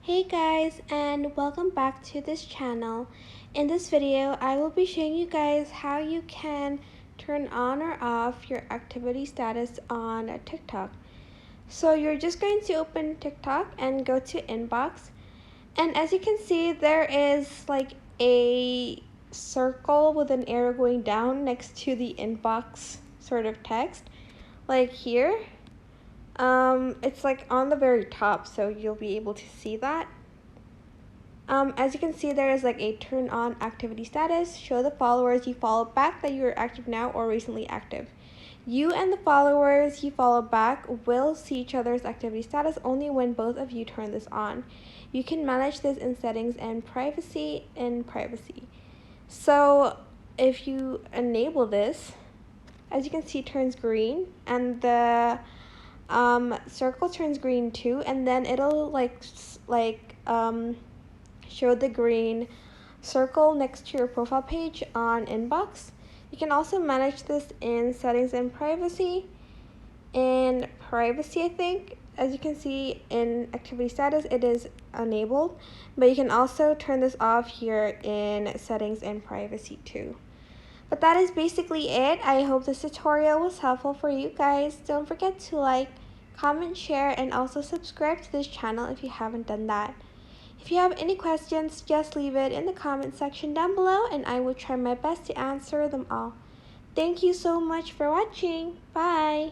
Hey guys, and welcome back to this channel. In this video, I will be showing you guys how you can turn on or off your activity status on TikTok. So you're just going to open TikTok and go to inbox. And as you can see, there is like a circle with an arrow going down next to the inbox sort of text, like here. It's like on the very top, so you'll be able to see that. As you can see, there is like a turn on activity status. Show the followers you follow back that you are active now or recently active. You and the followers you follow back will see each other's activity status only when both of you turn this on. You can manage this in settings and privacy So if you enable this, as you can see, it turns green, and the circle turns green too, and then it'll show the green circle next to your profile page on inbox. You can also manage this in settings and privacy. In privacy, I think, as you can see in activity status, it is enabled, but you can also turn this off here in settings and privacy too. But that is basically it. I hope this tutorial was helpful for you guys. Don't forget to like, comment, share, and also subscribe to this channel if you haven't done that. If you have any questions, just leave it in the comment section down below and I will try my best to answer them all. Thank you so much for watching. Bye!